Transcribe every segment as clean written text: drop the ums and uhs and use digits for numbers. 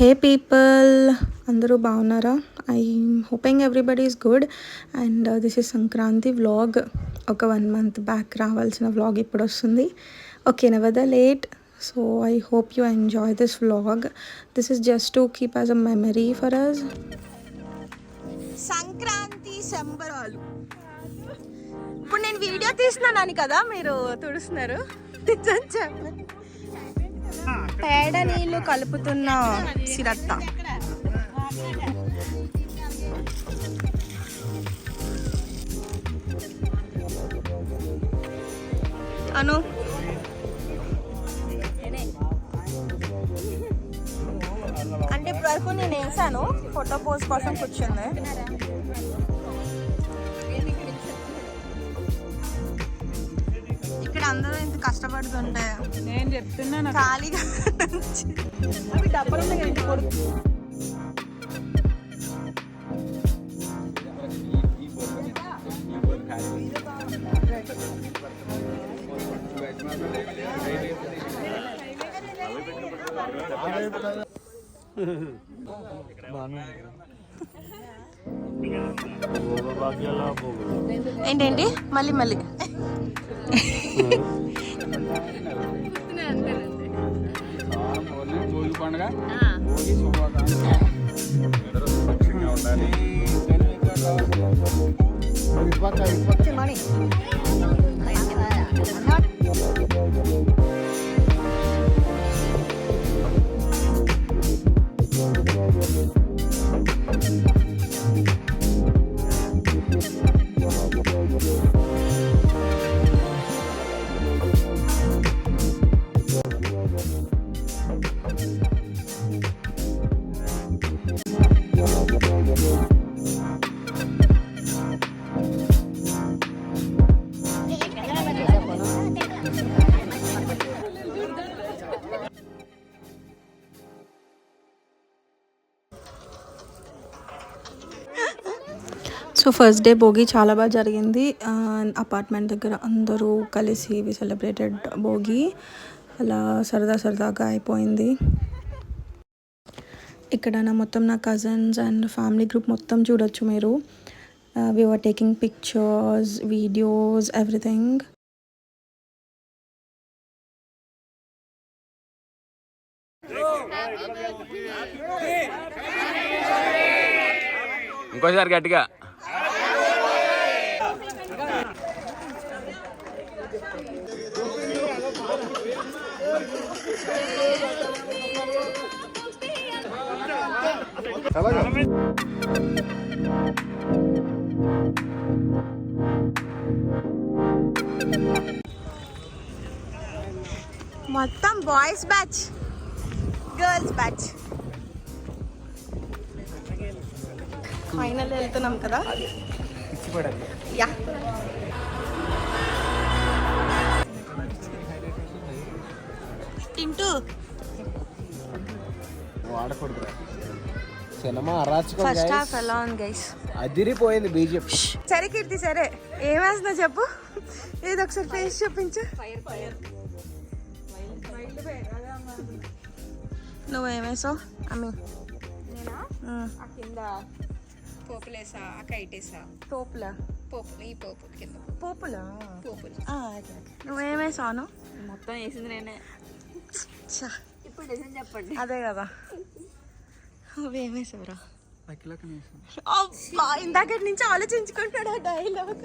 హే people, అందరూ బాగున్నారా? I'm hoping everybody is good. And this is Sankranti vlog. ఒక 1 month back రావాల్సిన వ్లాగ్ ఇప్పుడు వస్తుంది. Okay, never the late. So I hope you enjoy this vlog. This is just to keep as a memory for us. Sankranti సంబరాలు. ఇప్పుడు నేను video తీస్తున్నాను కదా, మీరు తుడుస్తున్నారు. పేడ నీళ్ళు కలుపుతున్న సిరత్త. అను అంటే ఇప్పుడు వరకు నేను వేసాను, ఫోటో పోజ్ కోసం కూర్చుంది. ఇక్కడ అందరూ ఇంత కష్టపడుతుంటే నేను చెప్తున్నా ఖాళీగా అవి డబ్బులు ఏంటండి మళ్ళీ మళ్ళీ సో ఫస్ట్ డే భోగి చాలా బాగా జరిగింది. అపార్ట్మెంట్ దగ్గర అందరూ కలిసి వి సెలబ్రేటెడ్ భోగి. అలా సరదాగా అయిపోయింది. ఇక్కడ నా కజిన్స్ అండ్ ఫ్యామిలీ గ్రూప్ మొత్తం చూడొచ్చు మీరు. We were taking pictures, videos, everything. ఇంకోసారి గట్టిగా మొత్తం boys batch, girls batch. Final వెళ్తున్నాం కదా. యా, టింటూ ఫస్ట్ హాఫ్ ఎలా ఉంది గైస్? అదిరిపోయింది బీజేపీ. సరే కీర్తి, సరే ఏం వేస్తున్నా చెప్పు, ఏదో ఒకసారి ఫేస్ చూపించు. నువ్వేమేసావు అమ్మి? కింద పోపులేసా, కైటేసా. పోపులా? పోపులు, ఈ పోపులు కింద పోపులా? పోపులు. నువ్వేమేసాను? మొత్తం వేసింది నేనే. ఇప్పుడు నిజం చెప్పండి. అదే కదా, నువ్వేమేసావురా? ఇందాక నుంచి ఆలోచించుకుంటాడు ఆ డైలాగ్.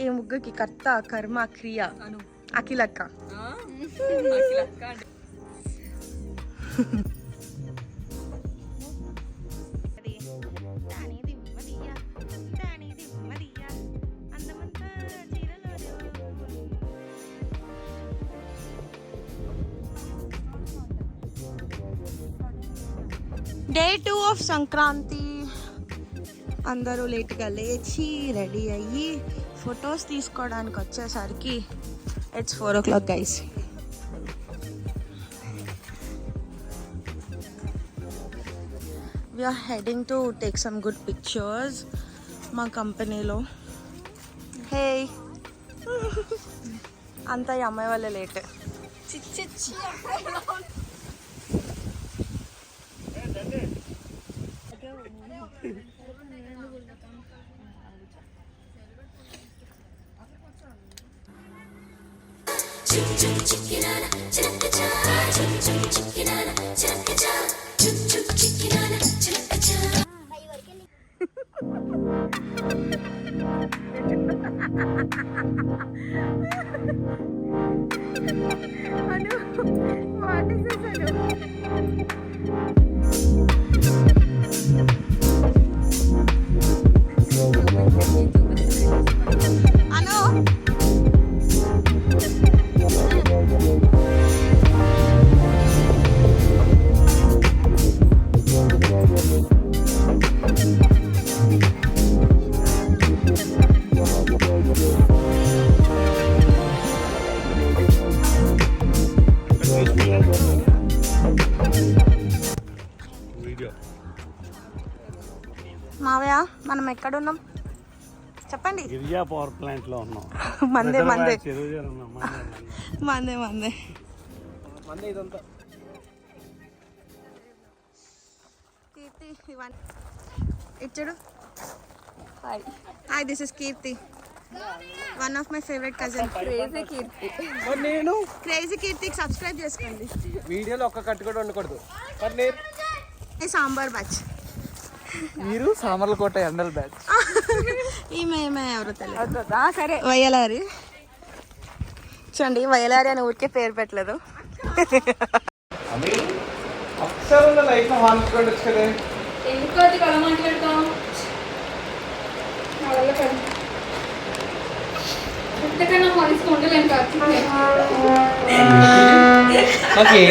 ఏ ముగ్గుకి కర్త, కర్మ, క్రియ? అఖిలక్క. Day 2 of Sankranti. అందరూ లేట్గా లేచి రెడీ అయ్యి ఫొటోస్ తీసుకోవడానికి వచ్చేసరికి it's 4 o'clock guys. We are heading to take some good pictures మా కంపెనీలో. హే, అంతా ఈ అమ్మాయి వల్ల లేట్. మావయ్య మనం ఎక్కడున్నాం చెప్పండి. గిరిజా పవర్ ప్లాంట్ లో ఉన్నాం. మందే మందే మందే మందే మందే ఇదంతా. కీర్తి ఇచ్చాడు. Hi, this is Keerthi, one of my favourite cousin. Crazy Keerthi. మరి నేను క్రేజీ కీర్తికి సబ్స్క్రైబ్ చేసుకోండి. వీడియోలో ఒక్క కట్టు కూడా ఉండకూడదు. మరి నేను సాంబార్ బ్యాచ్, మీరు సామర్లకోట ఎండల్ బ్యాచ్. ఈమె ఎవరో తెలియదు. సరే వయ్యలారి చూడండి, వయ్యలారి అని ఊరికే పేరు పెట్టలేదు. అక్షరాల లైఫ్ హాస్పిటల్ కదా. ఎందుకు అది కళ మాట్లాడతాం? ఎంతకన్నా హాలిస్కి ఉండలేం ఓకే.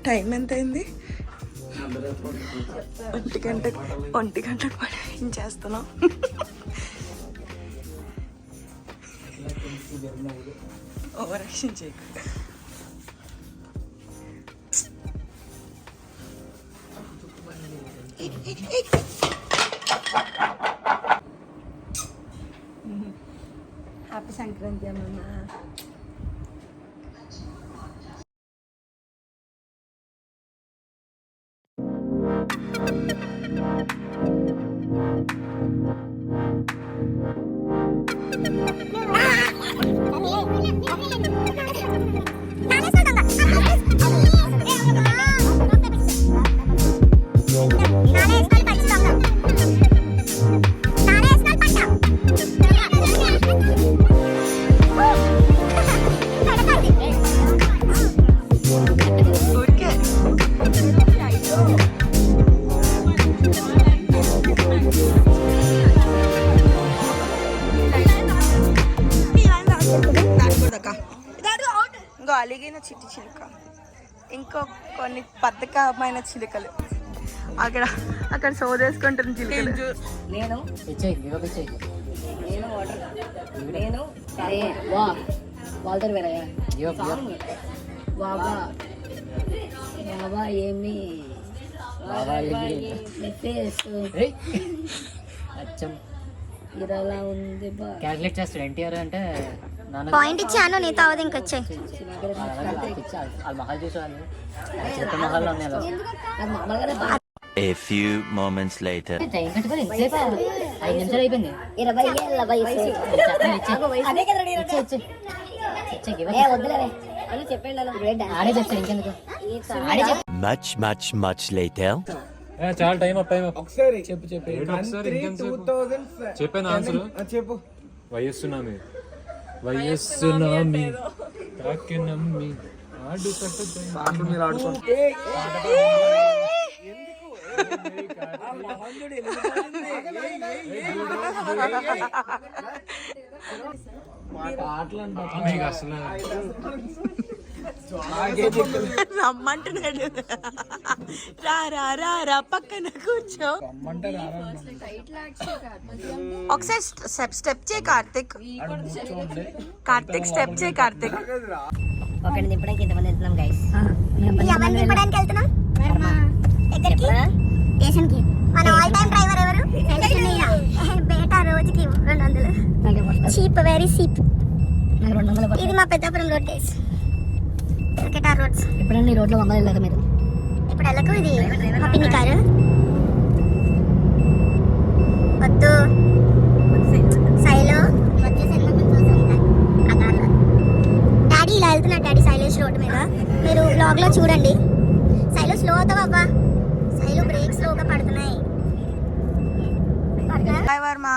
టైం ఎంత అయింది? 1 గంటకు పని ఏం చేస్తున్నాం? ఓవర్ యాక్షన్ చేయకు. హ్యాపీ సంక్రాంతి అమ్మమ్మ. అలిగిన చిట్టి చిలుక, ఇంకో కొన్ని బద్ధకమైన చిలుకలు అక్కడ సోదేసుకుంటున్న చిలుకలు. నేను వాళ్ళతో వేరయ్యా బాబా బాబా ఏమి అచ్చం ఇరలా ఉంది. క్యాల్కులేట్ చేస్తాడు ఎన్టీఆర్ అంటే పాయింట్ ఇచ్చాను, నీతో అవది ఇంకొచ్చాయి. మహల్ చూసేవాళ్ళు చిత్త మహల్లో ఉన్నాయి. A few moments later. Time కట్టుకొని 5 నిమిషాలు అయిపోయింది. 20 ఏళ్ళ వయసు. ఆడే చెప్తాడు ఇంకెందుకు. Much later. చాలా టైం అప్ ఒకసారి చెప్పు చెప్పాను ఆన్సర్ చెప్పు. వయస్సునామి వయస్సునామి కాకి నమ్మి ఆడు పాటలు మీరు ఆడుకోండి. అసలు రమ్మంటున్నాడు. రా రా రా రా పక్కన కూర్చో. ఒకసారి స్టెప్ చేయి కార్తిక్. కార్తిక్ స్టెప్ చేయి కార్తిక్. ఒకటి దింపడానికి ఇంతమంది వెళ్తున్నాం గైస్. ఎవరిని దింపడానికి వెళ్తున్నాం? ఎక్కడికి? స్టేషన్కి. మన ఆల్ టైమ్ డ్రైవర్ ఎవరు? బేటా రోజుకి 200. Cheap, very cheap. ఇది మా Peddapuram road guys. Cricket roads. ఎప్పుడన్నా ఈ రోడ్లో వందలు వెళ్ళారు మీరు? ఇప్పుడు వెళ్ళకు. ఇది మా పిన్ని కారు. వద్దు శైలు. డాడీ ఇలా వెళ్తున్నాడు. డాడీ శైలేష్ రోడ్డు మీద. మీరు బ్లాగ్ లో చూడండి. శైలు స్లో అవుతావు అబ్బా. శైలు బ్రేక్ స్లోగా పడుతున్నాయి. బాయ్ Varma.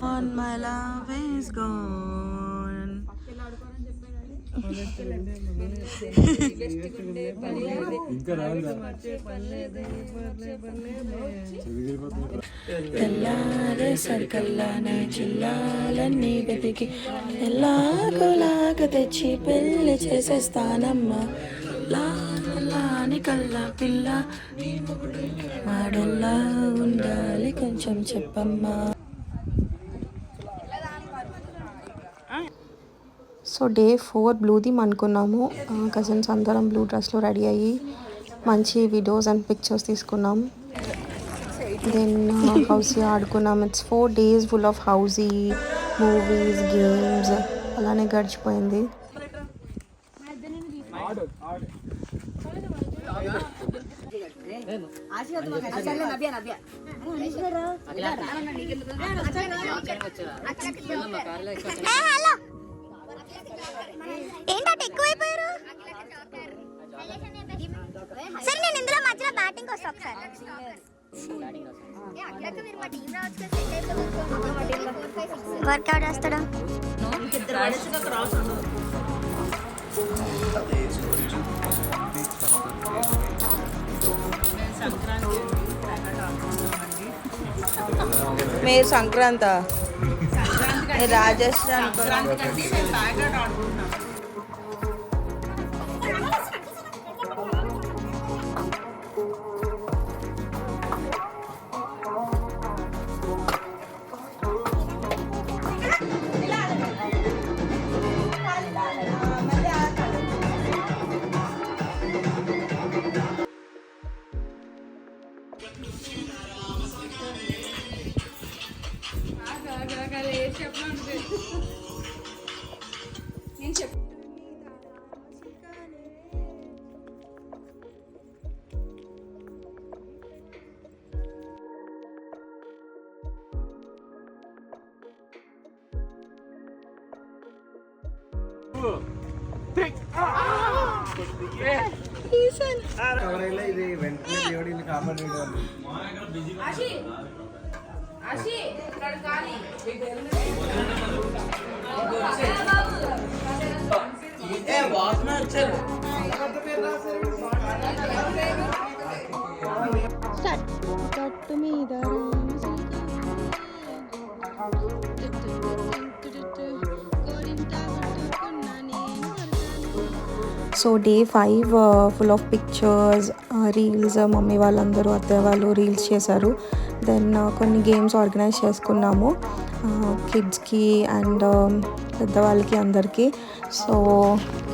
On my love is gone. తెల్లారే సరికల్లానే జిల్లాలన్నీ వెతికి ఎల్లాగోలాగా తెచ్చి పెళ్లి చేసేస్తానమ్మా. లాని కల్లా పిల్ల మాడల్లా ఉండాలి కొంచెం చెప్పమ్మా. సో డే 4 బ్లూ థీమ్ అనుకున్నాము. కజిన్స్ అందరం బ్లూ డ్రెస్లో రెడీ అయ్యి మంచి వీడియోస్ అండ్ పిక్చర్స్ తీసుకున్నాం. దెన్ హౌసీ ఆడుకున్నాం. It's 4 days full of housie movies, games అలానే గడిచిపోయింది. ఏంటంటే ఎక్కువైపోయారు. సరే నేను ఇందులో మధ్యలో బ్యాటింగ్ వస్తా ఒకసారి. వర్కౌట్ చేస్తాడా? మీరు సంక్రాంత రాజేశ్వరి అనుకున్నాను. ఎవరైనా ఇది వెంటనే దేవుడిని కాపాడేవాళ్ళు. కట్టు మీద so day 5 full of pictures, reels. Mummy వాళ్ళందరూ అత్తయ్య వాళ్ళు రీల్స్ చేశారు. దెన్ కొన్ని గేమ్స్ ఆర్గనైజ్ చేసుకున్నాము కిడ్స్కి అండ్ పెద్దవాళ్ళకి అందరికీ. So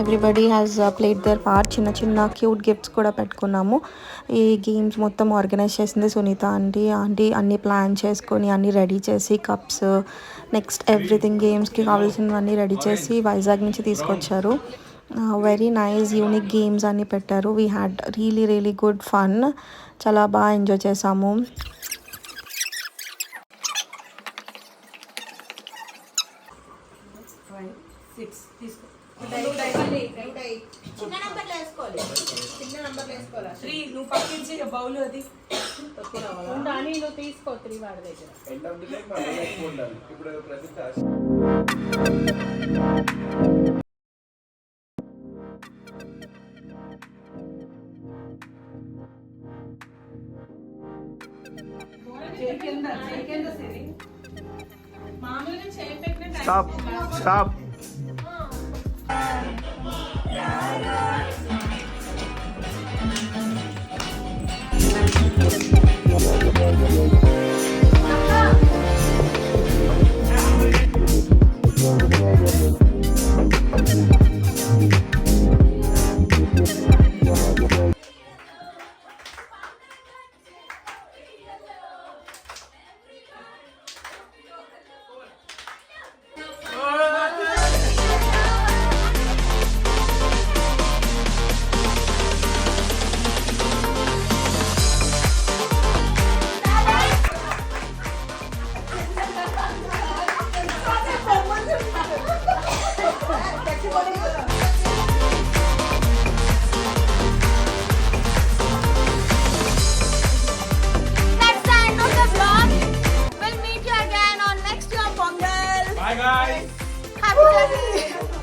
everybody has played their part. చిన్న చిన్న క్యూట్ గిఫ్ట్స్ కూడా పెట్టుకున్నాము. ఈ గేమ్స్ మొత్తం ఆర్గనైజ్ చేసింది సునీత ఆంటీ. అన్నీ ప్లాన్ చేసుకొని అన్నీ రెడీ చేసి కప్స్, నెక్స్ట్ ఎవ్రీథింగ్ గేమ్స్కి కావాల్సినవన్నీ రెడీ చేసి వైజాగ్ నుంచి తీసుకొచ్చారు. వెరీ నైస్ యూనిక్ గేమ్స్ అన్నీ పెట్టారు. We had really good fun. చాలా బాగా ఎంజాయ్ చేసాము. Stop stop. That's the end of the vlog. We'll meet you again on next year Pongal. Bye guys. Happy Diwali.